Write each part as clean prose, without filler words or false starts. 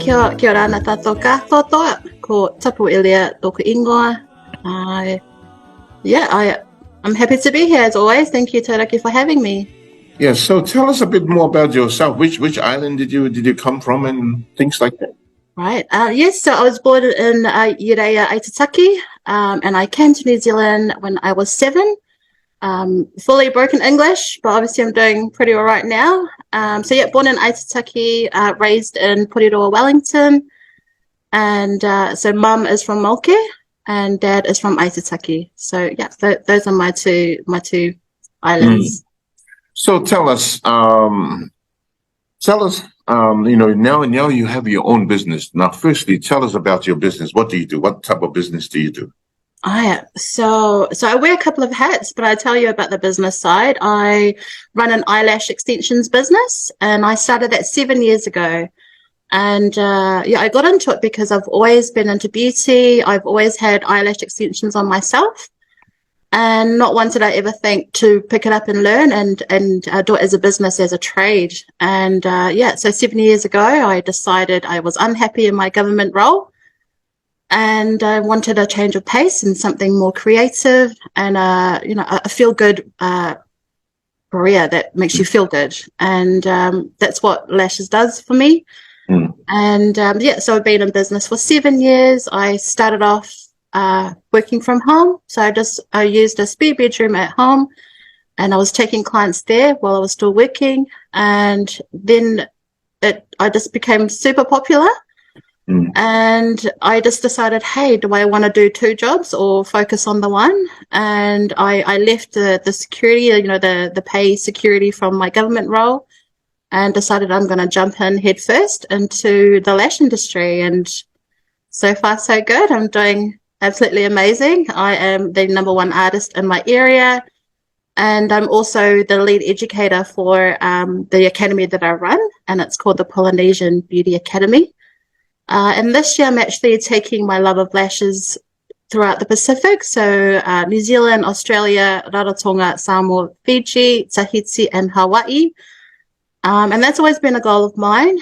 kia ora na tātou katoa, ko tapu ilia tōku ingoa. I'm happy to be here as always. Thank you, Tauraki, for having me. Yeah, so tell us a bit more about yourself. Which island did you come from and things like that? Right. Yes, so I was born in Ierea, Aitutaki, and I came to New Zealand when I was 7. Fully broken English, but obviously I'm doing pretty all right now. Born in Aitutaki, raised in Porirua, Wellington, and so mum is from Mulke and dad is from Aitutaki. So yeah, those are my two islands. So tell us, now you have your own business. Now, firstly, tell us about your business. What do you do? What type of business do you do? So I wear a couple of hats, but I tell you about the business side. I run an eyelash extensions business, and I started that 7 years ago. And I got into it because I've always been into beauty. I've always had eyelash extensions on myself, and not once did I ever think to pick it up and learn and do it as a business, as a trade. And so 7 years ago, I decided I was unhappy in my government role. And I wanted a change of pace and something more creative and, a feel-good career that makes you feel good. And that's what Lashes does for me. And so I've been in business for 7 years. I started off working from home. So I used a spare bedroom at home, and I was taking clients there while I was still working. And then I just became super popular. And I just decided, hey, do I want to do 2 jobs or focus on the one? And I left the security, the pay security from my government role, and decided I'm going to jump in head first into the lash industry. And so far, so good. I'm doing absolutely amazing. I am the #1 artist in my area. And I'm also the lead educator for the academy that I run, and it's called the Polynesian Beauty Academy. And this year I'm actually taking my love of lashes throughout the Pacific. So New Zealand, Australia, Rarotonga, Samoa, Fiji, Tahiti, and Hawaii. And that's always been a goal of mine,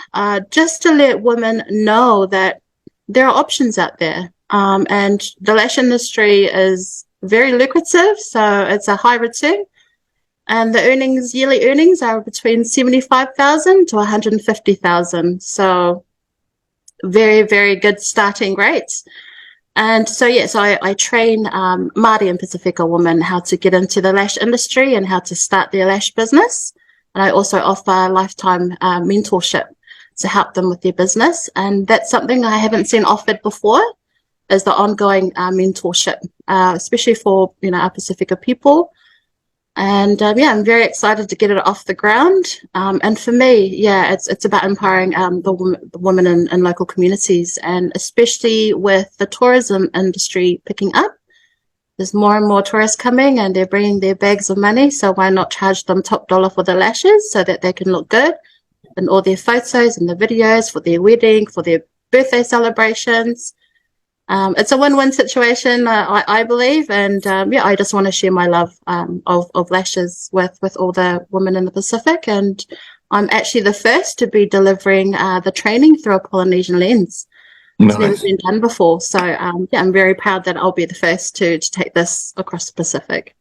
just to let women know that there are options out there. And the lash industry is very lucrative, so it's a high return. And the yearly earnings are between 75,000 to 150,000. So very, very good starting rates. And so, I train Māori and Pacifica women how to get into the lash industry and how to start their lash business. And I also offer lifetime mentorship to help them with their business. And that's something I haven't seen offered before, is the ongoing mentorship, especially for, our Pacifica people. And I'm very excited to get it off the ground. And for me, it's about empowering the women in local communities, and especially with the tourism industry picking up. There's more and more tourists coming, and they're bringing their bags of money. So why not charge them top dollar for the lashes so that they can look good in all their photos and the videos for their wedding, for their birthday celebrations. It's a win-win situation, I believe, and I just want to share my love of lashes with all the women in the Pacific. And I'm actually the first to be delivering the training through a Polynesian lens. It's never been done before, so I'm very proud that I'll be the first to take this across the Pacific.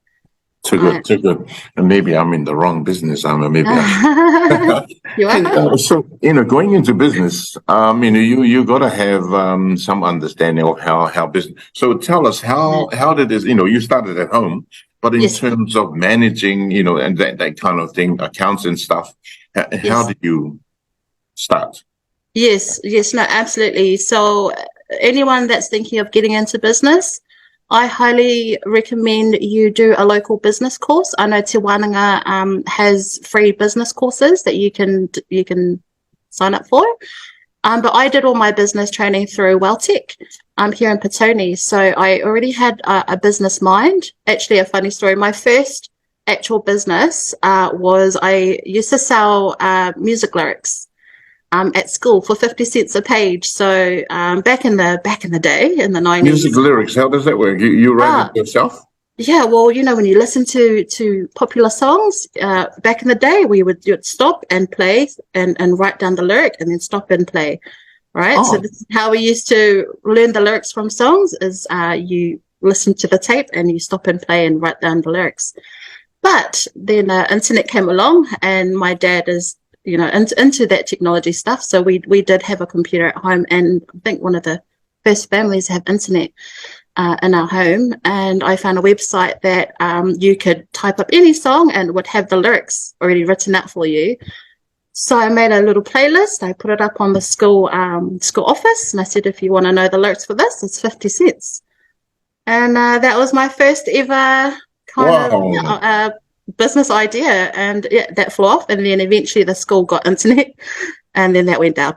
Too good. And maybe I'm in the wrong business. You are. So, going into business, you got to have some understanding of how business. So tell us, how did this, you started at home, but in terms of managing, and that kind of thing, accounts and stuff, how did you start? Yes, no, absolutely. So anyone that's thinking of getting into business, I highly recommend you do a local business course. I know Te Wānanga has free business courses that you can sign up for. But I did all my business training through Welltech here in Petone. So I already had a business mind. Actually, a funny story. My first actual business was I used to sell music lyrics at school for 50 cents a page. So back in the day, in the 90s. Music lyrics, how does that work? You write it yourself? Yeah, well, when you listen to popular songs, back in the day, you'd stop and play and write down the lyric and then stop and play. right? So Oh, this is how we used to learn the lyrics from songs is you listen to the tape and you stop and play and write down the lyrics. But then internet came along, and my dad is, into that technology stuff. So we did have a computer at home, and I think one of the first families to have internet in our home. And I found a website that you could type up any song and it would have the lyrics already written out for you. So I made a little playlist. I put it up on the school office, and I said, if you want to know the lyrics for this, it's 50 cents. And that was my first ever kind of wow. business idea. And yeah, that flew off. And then eventually the school got internet, and then that went down.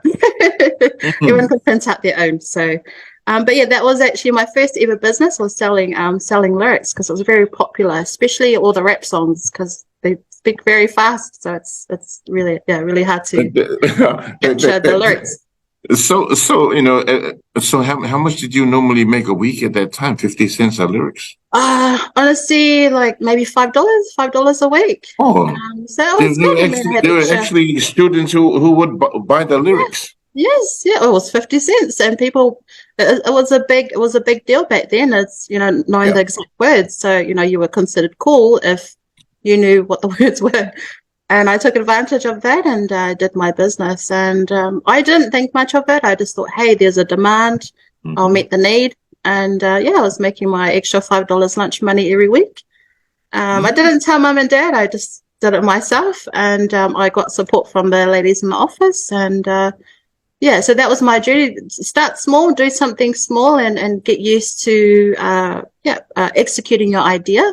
Everyone Mhm. could print out their own. So, but yeah, that was actually my first ever business, was selling lyrics, because it was very popular, especially all the rap songs, because they speak very fast. So it's really, yeah, really hard to capture the lyrics. So so how much did you normally make a week at that time? 50 cents a lyrics. Honestly, like maybe $5 a week. Oh, So it was good. And then I had there were extra. actually students who would buy the Yeah, lyrics. yes, yeah. It was 50 cents, and people. It was a big deal back then. It's knowing Yeah. the exact words. So you were considered cool if you knew what the words were. And I took advantage of that and did my business. And I didn't think much of it. I just thought, hey, there's a demand. I'll Mhm. meet the need. And yeah, I was making my extra $5 lunch money every week. I didn't tell mum and dad. I just did it myself. And I got support from the ladies in the office. And yeah, so that was my journey. Start small, do something small, and get used to executing your idea.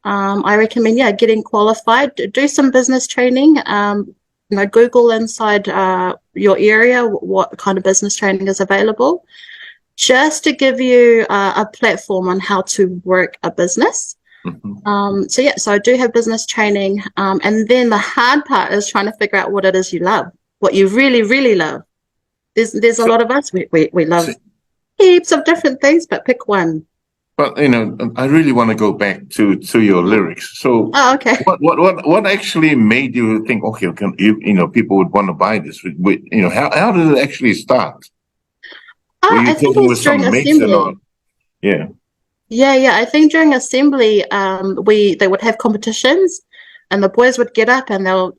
I recommend, yeah, getting qualified, do some business training. Google inside your area what kind of business training is available, just to give you a platform on how to work a business. Mhm. So yeah, so I do have business training, and then the hard part is trying to figure out what it is you love, what you really, really love. There's a So, lot of us we so, love heaps of different things, but pick one. but I really want to go back to your lyrics. So, Oh, okay. what actually made you think, okay, people would want to buy this? How did it actually start? Were you I think it talking with was during some mates and all? assembly. Yeah. Yeah. I think during assembly, they would have competitions, and the boys would get up and they'll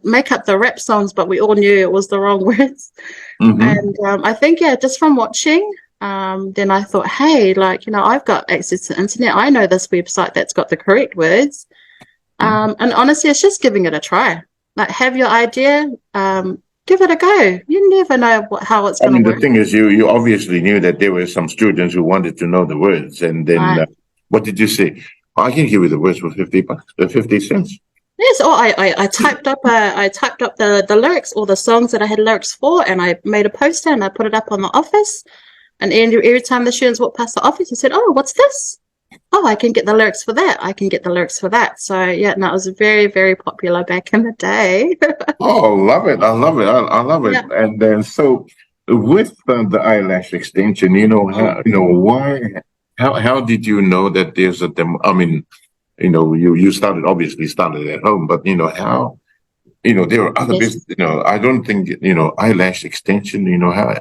make up the rap songs, but we all knew it was the wrong words. Mm-hmm. And I think, yeah, just from watching, then I thought, hey, like I've got access to the internet. I know this website that's got the correct words. And honestly, it's just giving it a try. Like, have your idea, give it a go. You never know how it's I going to mean, the work. thing is, you obviously knew that there were some students who wanted to know the words, and then Right. what did you say? I can give you the words for 50 bucks, 50 cents. Yes, or I typed up the lyrics or the songs that I had lyrics for, and I made a poster and I put it up on the office. And every time the students walked past the office, he said, "Oh, what's this? Oh, I can get the lyrics for that. I can get the lyrics for that." So yeah, no, it was very, very popular back in the day. Oh, love it! I love it! I love it! Yeah. And then so with the eyelash extension, Mm. why? How did you know that there's a dem? I mean, you obviously started at home, but how? There are other Yes. business. I don't think eyelash extension. How?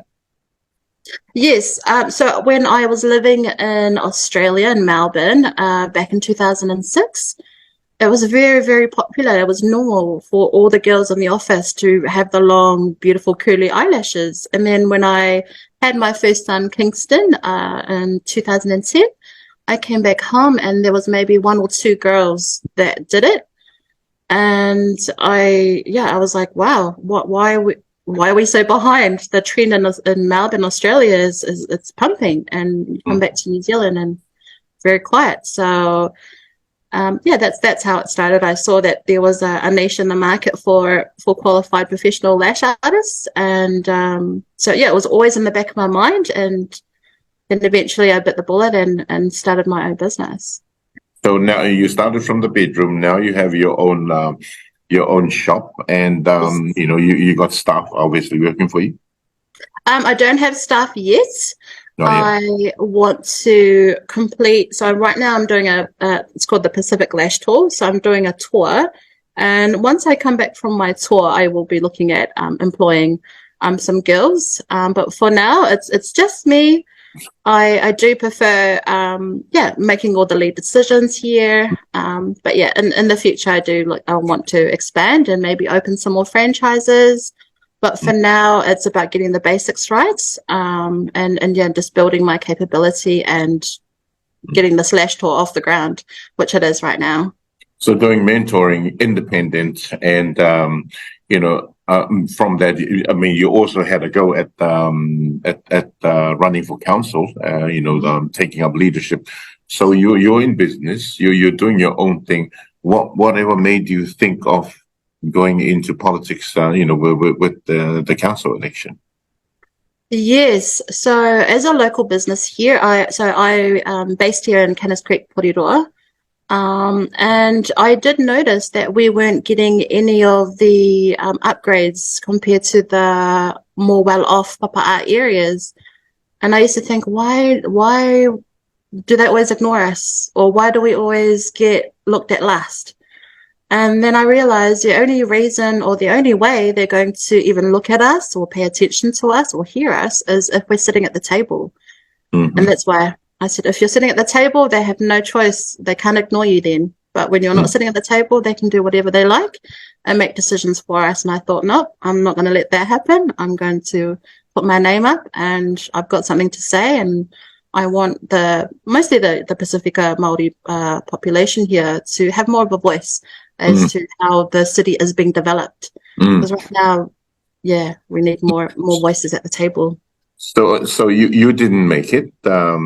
Yes. So when I was living in Australia, in Melbourne, back in 2006, it was very, very popular. It was normal for all the girls in the office to have the long, beautiful, curly eyelashes. And then when I had my first son, Kingston, in 2010, I came back home and there was maybe one or two girls that did it. And I was like, wow, why are we so behind? The trend in Melbourne, Australia is it's pumping, and you come back to New Zealand and very quiet. So yeah, that's how it started. I saw that there was a niche in the market for qualified professional lash artists, and so yeah, it was always in the back of my mind. And then eventually, I bit the bullet and started my own business. So now you started from the bedroom. Now you have your own shop, and Yes. you got staff obviously working for you. I don't have staff yet. Oh yeah. I want to complete. So right now I'm doing it's called the Pacific Lash Tour. So I'm doing a tour, and once I come back from my tour, I will be looking at employing some girls. But for now, it's just me. I do prefer, making all the lead decisions here. But yeah, in the future, I want to expand and maybe open some more franchises. But for now, it's about getting the basics right. And yeah, just building my capability and getting the Slash tour off the ground, which it is right now. So doing mentoring, independent, and from that, I mean, you also had a go at running for council. Taking up leadership. So you're in business. You're doing your own thing. Whatever made you think of going into politics? With the council election. Yes. So as a local business here, I based here in Canis Creek, Porirua. And I did notice that we weren't getting any of the upgrades compared to the more well-off papa'a areas. And I used to think, why do they always ignore us? Or why do we always get looked at last? And then I realized the only reason or the only way they're going to even look at us or pay attention to us or hear us is if we're sitting at the table. Mm-hmm. And that's why I said, if you're sitting at the table, they have no choice. They can't ignore you then. But when you're not sitting at the table, they can do whatever they like and make decisions for us. And I thought, no, I'm not going to let that happen. I'm going to put my name up, and I've got something to say. And I want mostly the Pacifica Māori population here to have more of a voice as to how the city is being developed. Because right now, yeah, we need more voices at the table. So you didn't make it, at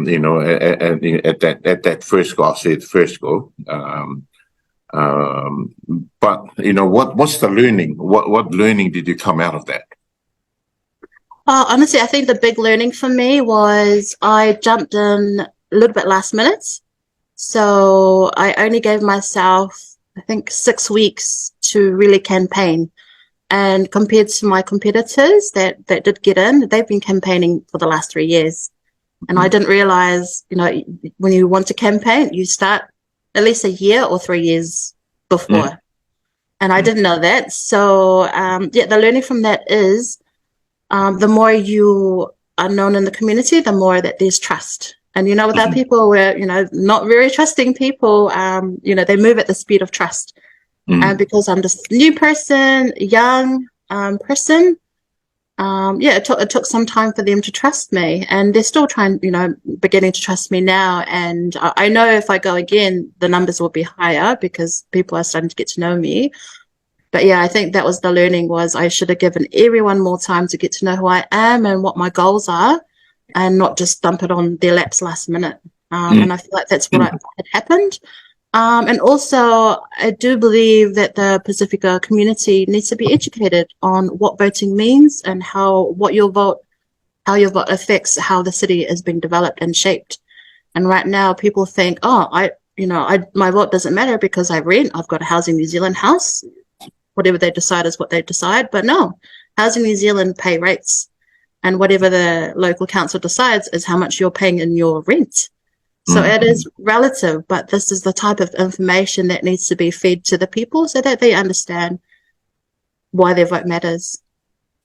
that first go. I'll say it first go. But what's the learning? What learning did you come out of that? Honestly, I think the big learning for me was I jumped in a little bit last minute. So I only gave myself, I think, 6 weeks to really campaign. And compared to my competitors that did get in, they've been campaigning for the last 3 years. And I didn't realize, when you want to campaign, you start at least a year or 3 years before. And I didn't know that. So, the learning from that is the more you are known in the community, the more that there's trust. And, with our people, we're, not very trusting people, they move at the speed of trust. And because I'm just a new person, young person, it took some time for them to trust me, and they're still beginning to trust me now. And I know if I go again, the numbers will be higher because people are starting to get to know me. But yeah, I think that was the learning, was I should have given everyone more time to get to know who I am and what my goals are, and not just dump it on their laps last minute. And I feel like that's what had happened. And also, I do believe that the Pacifica community needs to be educated on what voting means and how your vote affects how the city is being developed and shaped. And right now, people think, my vote doesn't matter because I rent. I've got a Housing New Zealand house. Whatever they decide is what they decide. But no, Housing New Zealand pay rates, and whatever the local council decides is how much you're paying in your rent. So it is relative, but this is the type of information that needs to be fed to the people so that they understand why their vote matters.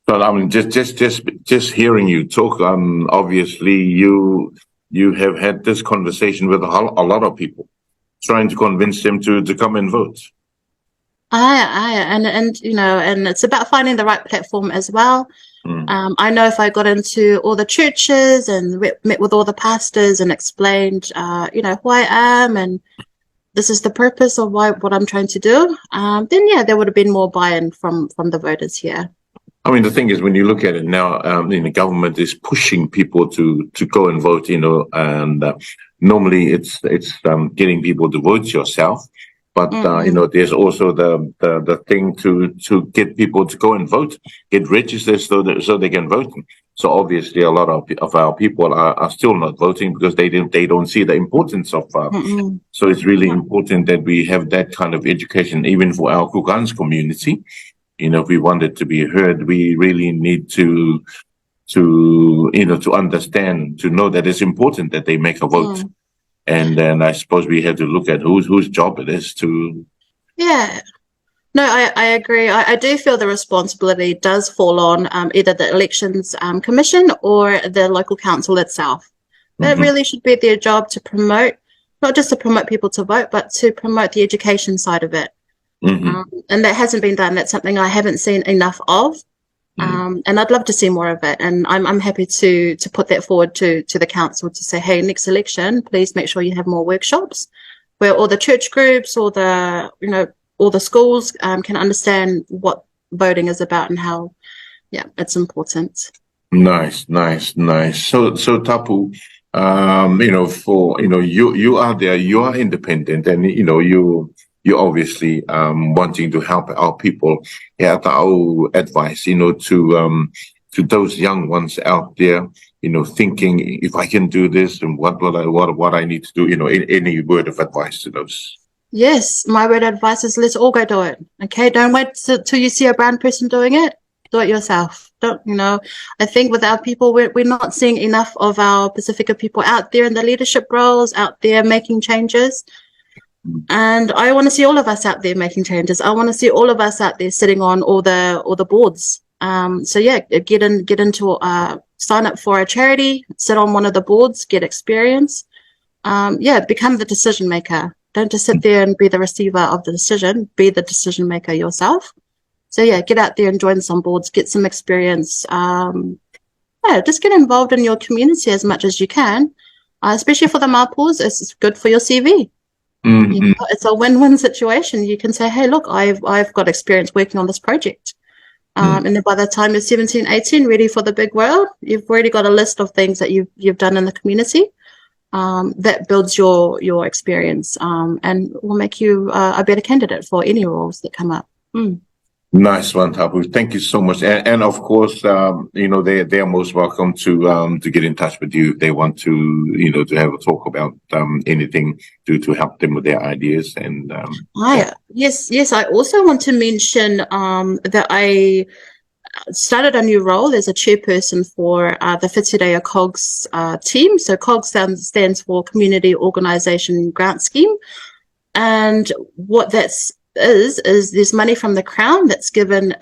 So I mean, just hearing you talk, obviously you have had this conversation with a lot of people, trying to convince them to come and vote. And it's about finding the right platform as well. I know if I got into all the churches and met with all the pastors and explained, who I am and this is the purpose of what I'm trying to do, then yeah, there would have been more buy-in from the voters here. I mean, the thing is, when you look at it now, the government is pushing people to go and vote, and normally it's getting people to vote yourself. But, there's also the thing to get people to go and vote, get registered so they can vote. So obviously a lot of our people are still not voting because they don't see the importance of, so it's really important that we have that kind of education, even for our Kukans community. If we want it to be heard, we really need to understand, to know that it's important that they make a vote. And then I suppose we have to look at whose job it is to. Yeah. No, I agree. I do feel the responsibility does fall on either the elections commission or the local council itself. That Hmm. really should be their job to promote, not just to promote people to vote, but to promote the education side of it. Hmm. And that hasn't been done. That's something I haven't seen enough of. And I'd love to see more of it. And I'm happy to put that forward to the council to say, hey, next election, please make sure you have more workshops where all the church groups or all the schools can understand what voting is about and how, yeah, it's important. Nice, nice, nice. So Tapu, you are there, you are independent, and you obviously wanting to help our people. Yeah, our advice, to those young ones out there, thinking if I can do this and what I need to do. Any word of advice to those? Yes, my word of advice is let's all go do it. Okay, don't wait till you see a brown person doing it. Do it yourself. Don't, I think with our people, we're not seeing enough of our Pacifica people out there in the leadership roles, out there making changes. And I want to see all of us out there making changes. I want to see all of us out there sitting on all the boards. So yeah, get into sign up for a charity, sit on one of the boards, get experience. Yeah, become the decision maker. Don't just sit there and be the receiver of the decision. Be the decision maker yourself. So yeah, get out there and join some boards, get some experience. Yeah, just get involved in your community as much as you can. Especially for the Mapos, it's good for your CV. Mm-hmm. It's a win-win situation. You can say, hey, look, I've got experience working on this project. And then by the time you're 17, 18, ready for the big world, you've already got a list of things that you've done in the community. That builds your experience and will make you a better candidate for any roles that come up. Nice one, Tapu. Thank you so much. And of course, they are most welcome to get in touch with you if they want to have a talk about anything to help them with their ideas. And Yes. I also want to mention that I started a new role as a chairperson for the Whitireia COGS team. So COGS stands for Community Organisation Grant Scheme. And what that's is there's money from the Crown that's given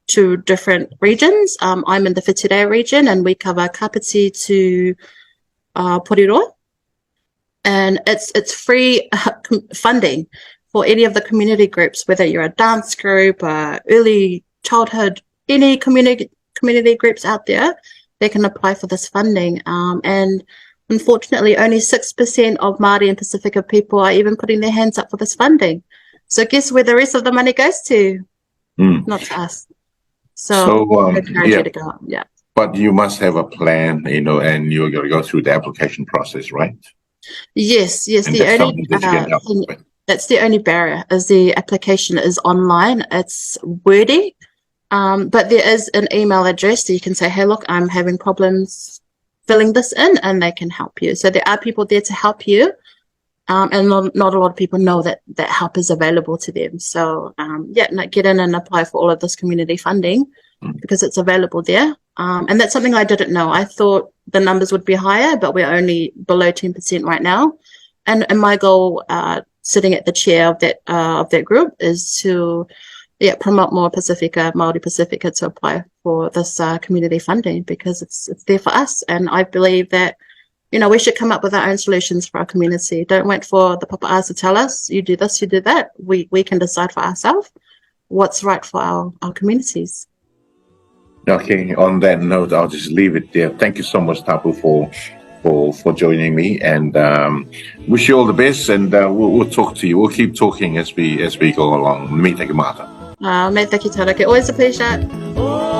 to different regions. I'm in the Whitireia region and we cover Kapiti to Porirua. And it's free funding for any of the community groups, whether you're a dance group, early childhood, any community groups out there, they can apply for this funding. And unfortunately, only 6% of Māori and Pacifica people are even putting their hands up for this funding. So guess where the rest of the money goes to? Not to us. So I encourage you to go. Yeah. But you must have a plan, and you're going to go through the application process, right? Yes. And The that's only something that you can help with. that's the only barrier is the application is online. It's wordy, but there is an email address that you can say, hey, look, I'm having problems filling this in, and they can help you. So there are people there to help you. And not a lot of people know that help is available to them. So get in and apply for all of this community funding because it's available there. And that's something I didn't know. I thought the numbers would be higher, but we're only below 10% right now. And my goal, sitting at the chair of that group, is to promote more Māori Pacifica to apply for this community funding because it's there for us. And I believe that we should come up with our own solutions for our community. Don't wait for the papa'as to tell us, you do this, you do that. We can decide for ourselves what's right for our communities. Okay, on that note, I'll just leave it there. Thank you so much, Tapu, for joining me, and wish you all the best, and we'll talk to you. We'll keep talking as we go along. Me take a mata. Me taki tarake. Always a pleasure.